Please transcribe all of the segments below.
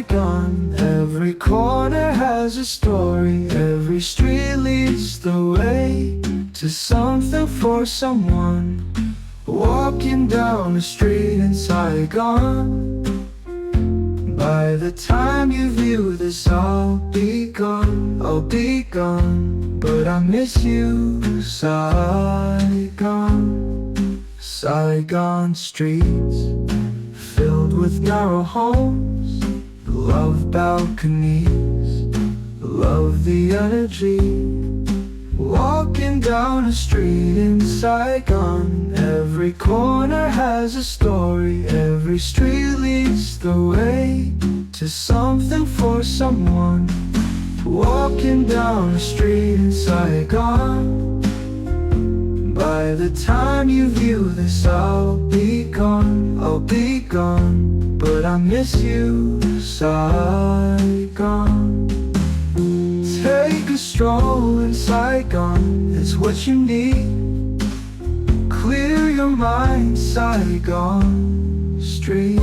Saigon. Every corner has a story, every street leads the way to something for someone. Walking down the street in Saigon. By the time you view this, I'll be gone, I'll be gone. But I miss you, Saigon. Saigon streets filled with narrow homes, love balconies, love the energy. Walking down a street in Saigon. Every corner has a story, every street leads the way to something for someone. Walking down a street in Saigon. By the time you view this, I'll be gone, I'll be gone. But I miss you, Saigon. Take a stroll in Saigon, it's what you need. Clear your mind, Saigon streets.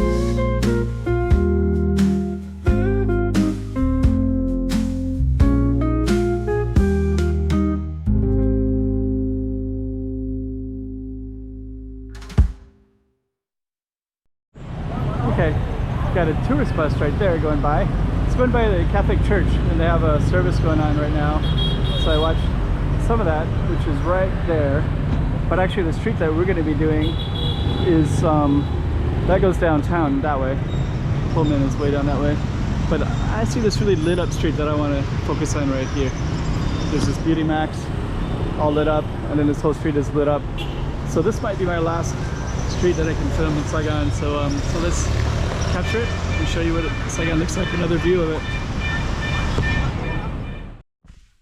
Okay, got a tourist bus right there going by. It's going by the Catholic Church and they have a service going on right now. So I watched some of that, which is right there. But actually the street that we're going to be doing is, that goes downtown that way. Pullman is way down that way. But I see this really lit up street that I want to focus on right here. There's this Beauty Max all lit up, and then this whole street is lit up. So this might be my last street that I can film in Saigon. So let's capture it and show you what Saigon looks like, another view of it.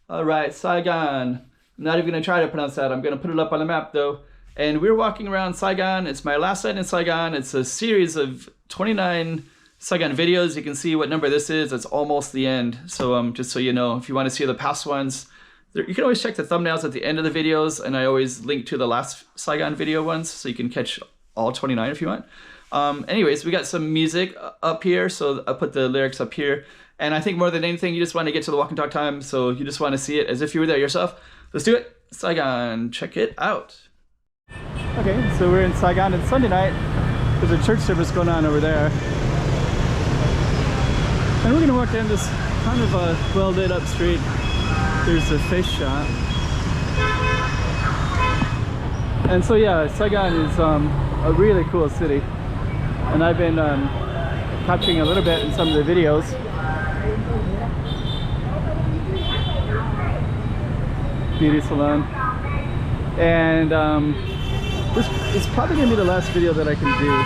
All right, Saigon. I'm not even gonna try to pronounce that. I'm gonna put it up on the map though. And we're walking around Saigon. It's my last night in Saigon. It's a series of 29 Saigon videos. You can see what number this is. It's almost the end. So just so you know, if you want to see the past ones, you can always check the thumbnails at the end of the videos, and I always link to the last Saigon video ones, so you can catch all 29 if you want. Anyways, we got some music up here, so I put the lyrics up here. And I think more than anything, you just want to get to the walk and talk time, so you just want to see it as if you were there yourself. Let's do it. Saigon, check it out. Okay, so we're in Saigon. It's Sunday night. There's a church service going on over there. And we're going to walk down this kind of a well lit up street. There's a fish shop. And so yeah, Saigon is a really cool city. And I've been capturing a little bit in some of the videos. Beauty salon. And this is probably going to be the last video that I can do.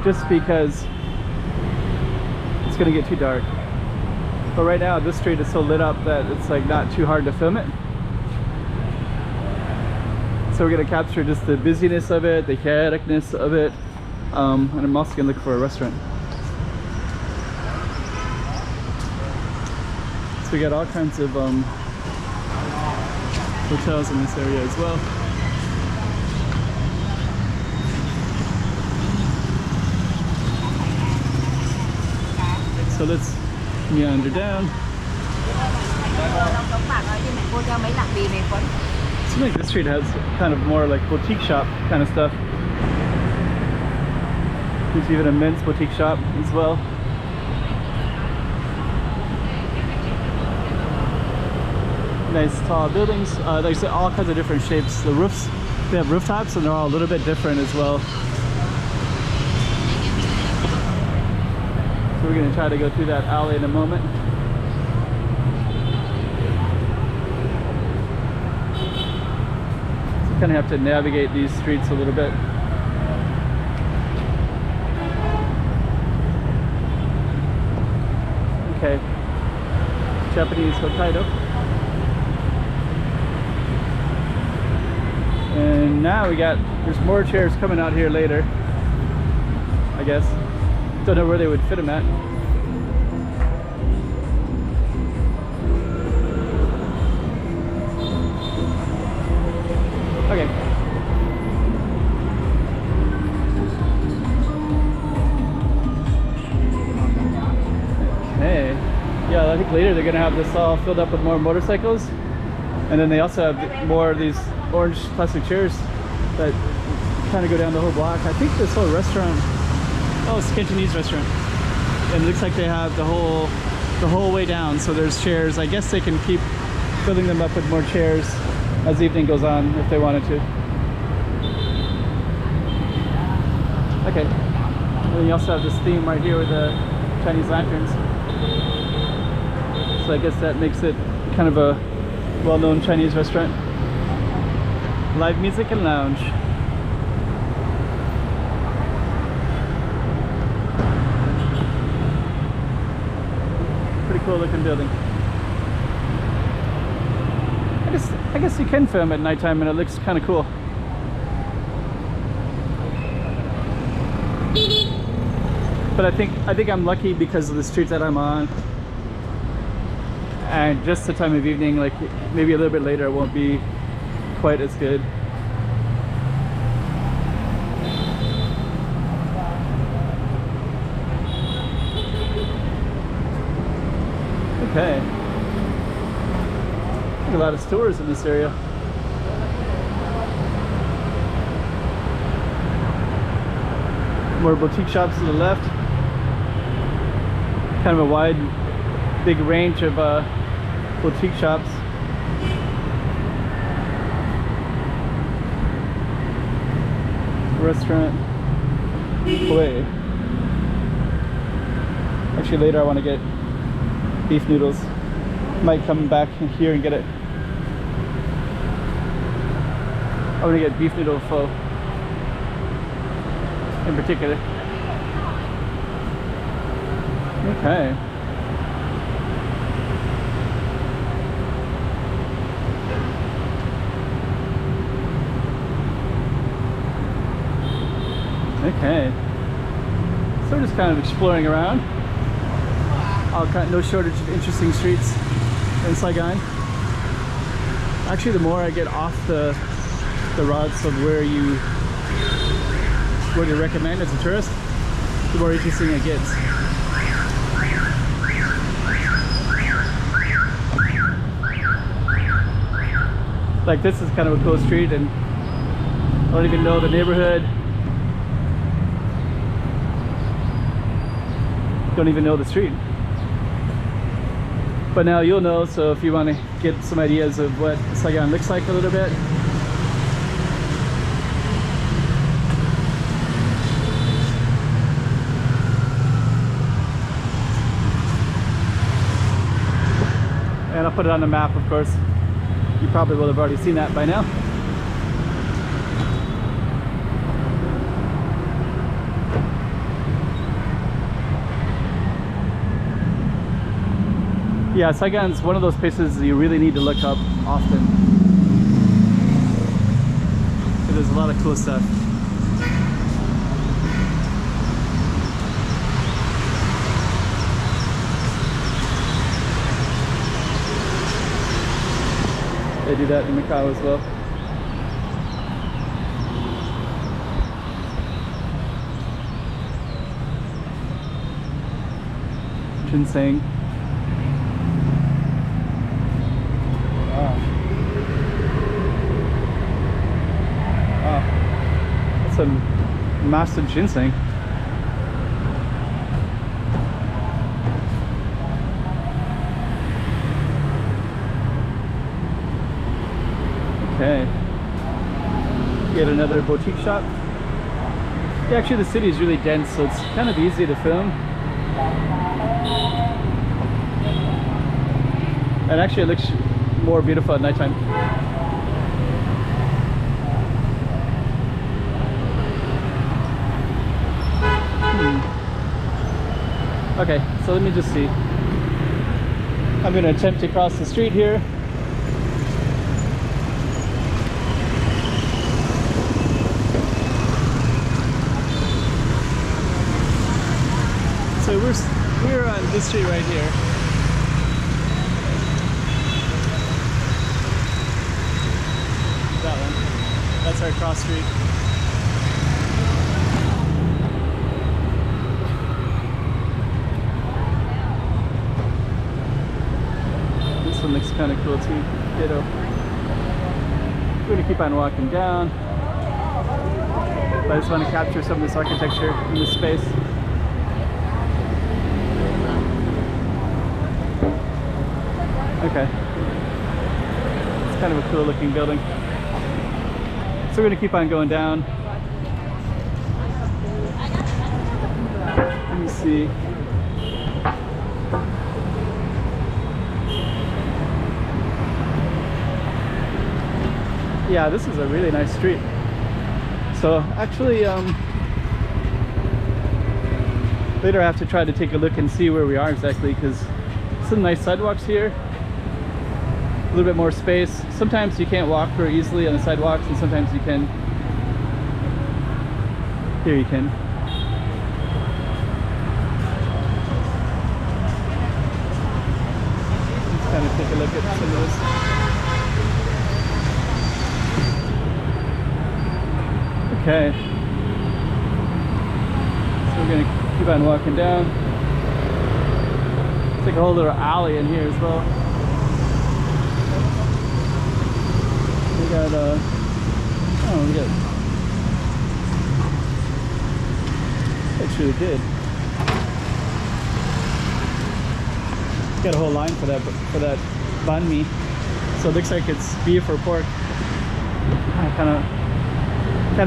Just because it's going to get too dark. But right now this street is so lit up that it's like not too hard to film it. So we're going to capture just the busyness of it, the chaoticness of it. And I'm also going to look for a restaurant. So we got all kinds of hotels in this area as well. So let's meander down. Seems like this street has kind of more like boutique shop kind of stuff. There's even a men's boutique shop as well. Nice tall buildings. Like I said, all kinds of different shapes. The roofs, they have rooftops and they're all a little bit different as well. So we're going to try to go through that alley in a moment. So kind of have to navigate these streets a little bit. Okay, Japanese Hokkaido. And now there's more chairs coming out here later, I guess. Don't know where they would fit them at. Okay. think later they're gonna have this all filled up with more motorcycles, and then they also have more of these orange plastic chairs that kind of go down the whole block. I think this whole restaurant, oh, it's a Cantonese restaurant, and it looks like they have the whole way down. So there's chairs. I guess they can keep filling them up with more chairs as the evening goes on if they wanted to. Okay, and then you also have this theme right here with the Chinese lanterns. So I guess that makes it kind of a well-known Chinese restaurant. Live music and lounge. Pretty cool looking building. I guess you can film at nighttime and it looks kind of cool. But I think I'm lucky because of the streets that I'm on, and just the time of evening, like maybe a little bit later, it won't be quite as good. Okay. There's a lot of stores in this area. More boutique shops to the left. Kind of a wide, big range of boutique shops. Restaurant. Boy. Actually, later I want to get beef noodles. Might come back here and get it. I want to get beef noodle pho in particular. Okay. Okay. So we're just kind of exploring around. No shortage of interesting streets in Saigon. Actually, the more I get off the routes of where you recommend as a tourist, the more interesting it gets. Like this is kind of a cool street, and I don't even know the neighborhood. Don't even know the street. But now you'll know, so if you want to get some ideas of what Saigon looks like a little bit. And I'll put it on the map, of course. You probably will have already seen that by now. Yeah, Saigon's one of those places you really need to look up often. There's a lot of cool stuff. They do that in Macau as well. Ginseng. Wow. Wow. That's a massive ginseng. Okay. Get another boutique shop. Yeah, actually the city is really dense, so it's kind of easy to film. And actually it looks more beautiful at nighttime. Okay, so let me just see. I'm going to attempt to cross the street here. So we're on this street right here. That one. That's our cross street. one looks kind of cool too. Ditto. We're gonna keep on walking down. But I just want to capture some of this architecture in this space. Okay. It's kind of a cool looking building. So we're gonna keep on going down. Let me see. Yeah, this is a really nice street. So actually, later I have to try to take a look and see where we are exactly, because some nice sidewalks here. A little bit more space. Sometimes you can't walk very easily on the sidewalks, and sometimes you can. Here you can. Let's kind of take a look at some of this. Okay, so we're gonna keep on walking down. It's like a whole little alley in here as well. We got that's really good. Got a whole line for that banh mi. So it looks like it's beef or pork. I kind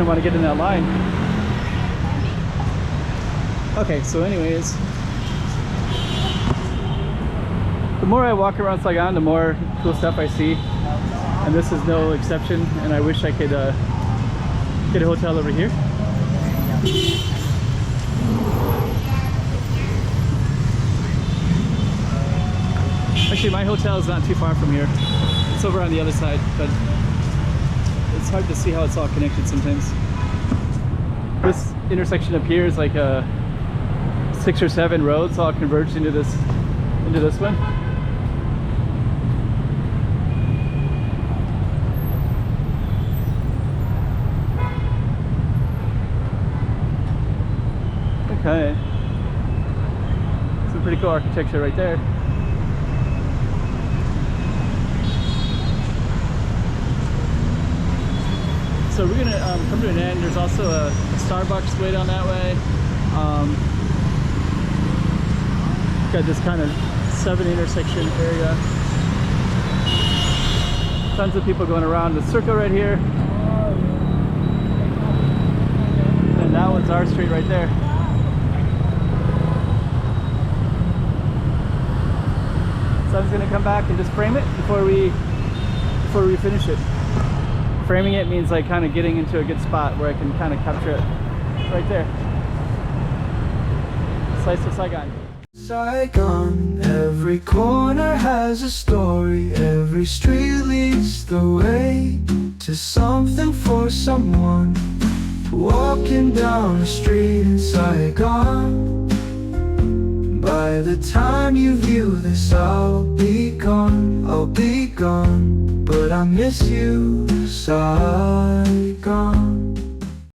of want to get in that line. Okay, so anyways, the more I walk around Saigon, the more cool stuff I see, and this is no exception. And I wish I could get a hotel over here. Actually, my hotel is not too far from here. It's over on the other side, but it's hard to see how it's all connected sometimes. This intersection up here is like a 6 or 7 roads all converged into this one. Okay. Some pretty cool architecture right there. So we're gonna come to an end. There's also a Starbucks way down that way. Got this kind of 7 intersection area. Tons of people going around the circle right here. And that one's our street right there. So I'm just gonna come back and just frame it before we finish it. Framing it means like kind of getting into a good spot where I can kind of capture it right there. Slice of Saigon. Saigon, every corner has a story. Every street leads the way to something for someone. Walking down the street in Saigon. By the time you view this, I'll be gone. But I miss you, Saigon.